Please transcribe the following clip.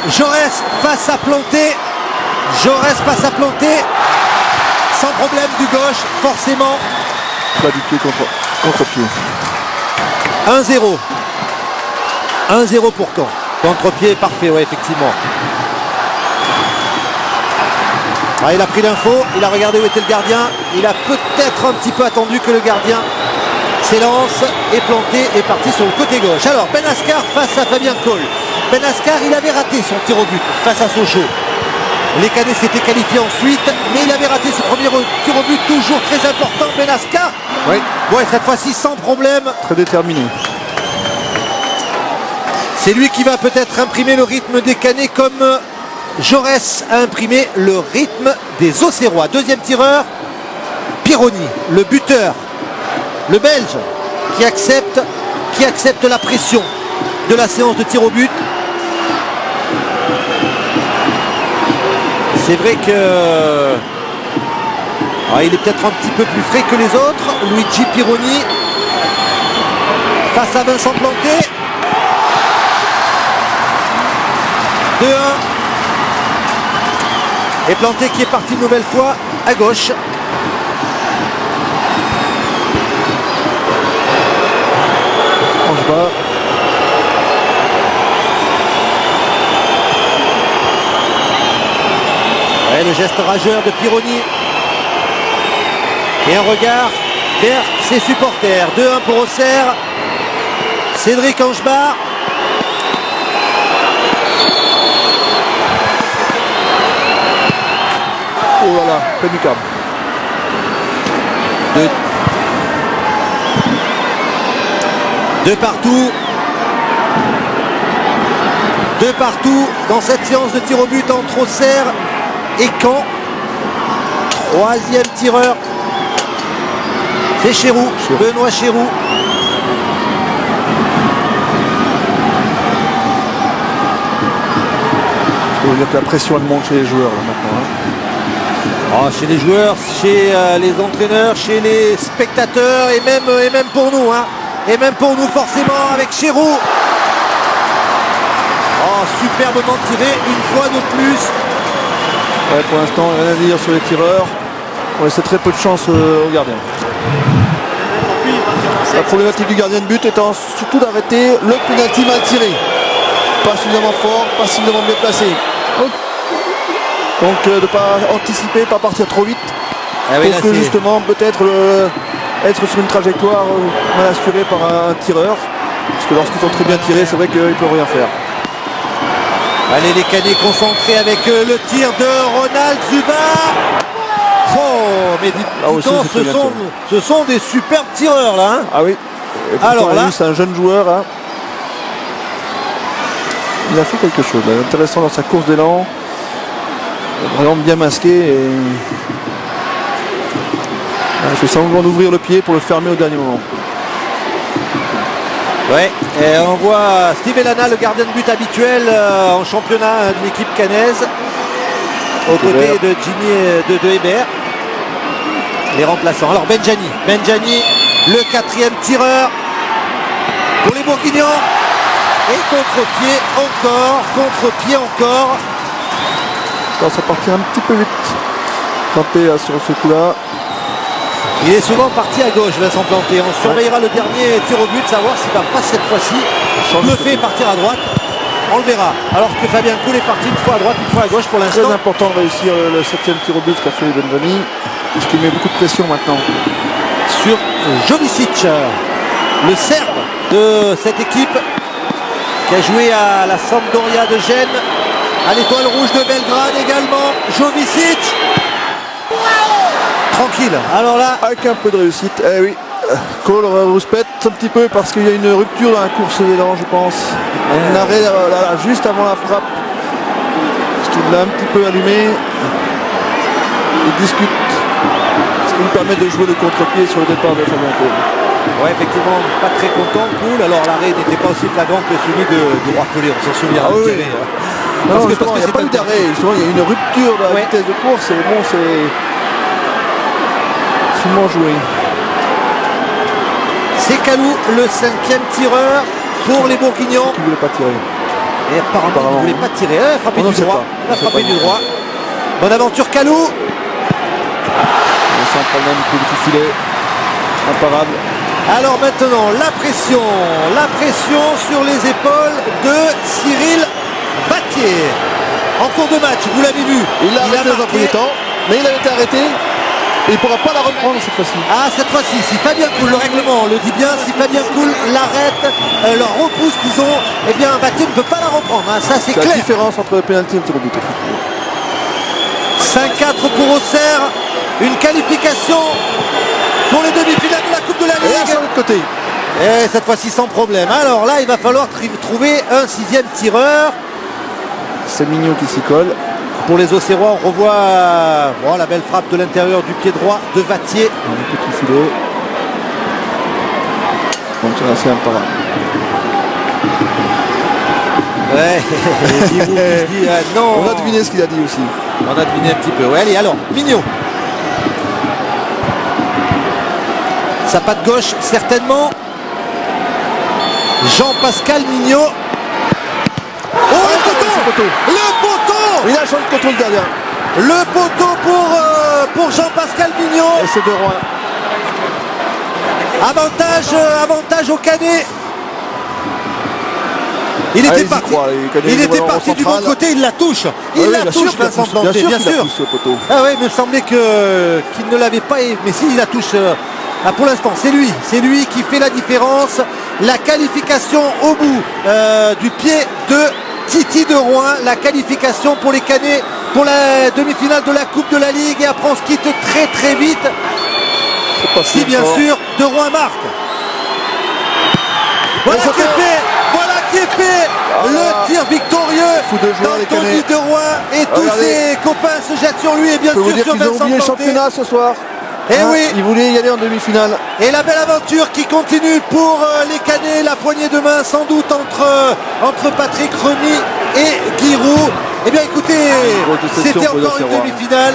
Jaurès face à Planté. Jaurès face à Planté. Sans problème du gauche, forcément. Pas du pied contre pied. 1-0. 1-0 pour Caen. Contre-pied parfait, ouais, effectivement. Ah, il a pris l'info, il a regardé où était le gardien. Il a peut-être un petit peu attendu que le gardien s'élance et Planté est parti sur le côté gauche. Alors, Benascar face à Fabien Cole. Benascar, il avait raté son tir au but face à Sochaux. Les Canets s'étaient qualifiés ensuite, mais il avait raté ce premier tir au but, toujours très important. Benascar, oui. Ouais, cette fois-ci sans problème. Très déterminé. C'est lui qui va peut-être imprimer le rythme des Canets comme Jaurès a imprimé le rythme des Auxerrois. Deuxième tireur, Pironi, le buteur, le Belge, qui accepte la pression de la séance de tir au but. C'est vrai que il est peut-être un petit peu plus frais que les autres. Luigi Pironi face à Vincent Planté. 2-1. Et Planté qui est parti une nouvelle fois à gauche. Angebas. Ouais, le geste rageur de Pironi. Et un regard vers ses supporters. 2-1 pour Auxerre. Cédric Angebas. Oh là là, pas du câble. Deux partout. Deux partout dans cette séance de tir au but entre Auxerre et Caen. Troisième tireur. C'est Chéroux, Benoît Chéroux. Je veux dire que la pression elle monte chez les joueurs là, maintenant. Chez les joueurs, chez les entraîneurs, chez les spectateurs et même pour nous. Et même pour nous forcément avec Chéroux. Superbement tiré une fois de plus. Ouais, pour l'instant, rien à dire sur les tireurs. On laisse très peu de chance au gardien. La problématique du gardien de but étant surtout d'arrêter le pénalty mal tiré. Pas suffisamment fort, pas suffisamment bien placé. Donc de ne pas anticiper, pas partir trop vite. Pour que justement peut-être être sur une trajectoire mal assurée par un tireur. Parce que lorsqu'ils sont très bien tirés, c'est vrai qu'ils ne peuvent rien faire. Allez, les Canets concentrés avec le tir de Ronald Zuba. Mais ce sont des superbes tireurs là. Ah oui. Alors là, c'est un jeune joueur. Il a fait quelque chose d'intéressant dans sa course d'élan. Vraiment bien masqué. Et... il fait semblant d'ouvrir le pied pour le fermer au dernier moment. Ouais, et on voit Steve Elana, le gardien de but habituel en championnat de l'équipe cannaise, aux côtés de Ginny de Hébert. Les remplaçants. Alors Benjani, le quatrième tireur pour les Bourguignons. Et contre-pied encore. Ça partit un petit peu vite. Planté sur ce coup-là. Il est souvent parti à gauche, Vincent Planté. On surveillera le dernier tir au but, savoir s'il va pas cette fois-ci le fait partir à droite. On le verra. Alors que Fabien Cole est parti une fois à droite, une fois à gauche pour l'instant. Très important de réussir le 7e tir au but qu'a fait Benjani. Parce qu'il met beaucoup de pression maintenant. Sur Jovicic, le Serbe de cette équipe qui a joué à la Sampdoria de Gênes, à l'Étoile Rouge de Belgrade également. Jovicic. Tranquille. Alors là, avec un peu de réussite. Eh oui. Cole rouspète un petit peu parce qu'il y a une rupture dans la course d'élan, je pense. Un arrêt là, juste avant la frappe. Ce qui l'a un petit peu allumé. Il discute. Ce qui lui permet de jouer le contre-pied sur le départ de Fabien Cole. Ouais, effectivement, pas très content, Cole. Alors l'arrêt n'était pas aussi flagrant que celui du Roi Pelé, on s'en souvient. Ah oui. Parce que il n'y a pas eu d'arrêt. Il y a une rupture de la vitesse de course. Et bon, c'est finement joué. C'est Kalou, le 5e tireur pour les Bourguignons. Qui ne voulait pas tirer. Et apparemment, il ne voulait pas tirer. Il a frappé du droit. Il a frappé du droit. Bonne aventure, Kalou. Sans problème, coup de filet. Imparable. Alors maintenant, la pression sur les épaules de Cyril Vattier. En cours de match, vous l'avez vu. Il l'a arrêté dans un premier temps, mais il a été arrêté. Et il ne pourra pas la reprendre cette fois-ci. Ah, cette fois-ci, si Fabien Cool, le règlement le dit bien, si Fabien Cool l'arrête, leur repousse, disons, eh bien Vattier ne peut pas la reprendre. Hein, ça, c'est clair. La différence entre le pénalty et le tir au but. 5-4 pour Auxerre. Une qualification pour les demi-finales de la Coupe de la Ligue. Et sur l'autre côté. Et cette fois-ci sans problème. Alors là, il va falloir trouver un 6e tireur. C'est Mignot qui s'y colle. Pour les Auxerrois, on revoit la belle frappe de l'intérieur du pied droit de Vattier. Un petit filet. Donc c'est assez imparable. Ouais, dit, non. On a deviné ce qu'il a dit aussi. On a deviné un petit peu. Ouais, allez, alors, Mignot. Sa patte gauche, certainement. Jean-Pascal Mignot. Oh, le poteau! Le poteau! Il a changé de contrôle gardien. Le poteau pour Jean-Pascal Mignot. Et c'est de Rouen. Avantage au Canet. Il était parti, du bon côté, il la touche. Il la touche, Vincent Planté, bien sûr. Ah oui, il me semblait qu'il ne l'avait pas, mais si, il la touche. Pour l'instant, c'est lui qui fait la différence. La qualification au bout du pied de Titi de Rouen, la qualification pour les Canets pour la demi-finale de la Coupe de la Ligue. Et après, on se quitte très très vite. Si bien sûr, de Rouen marque. Voilà qui est fait. Le tir victorieux d'Anthony de Rouen. Et tous ses copains se jettent sur lui et bien sûr sur Vincent Planté. Le championnat ce soir. Et oui. Il voulait y aller en demi-finale. Et la belle aventure qui continue pour les Canets. La poignée de main sans doute entre Patrick Remy et Giroud. Eh bien écoutez, c'était encore une demi-finale.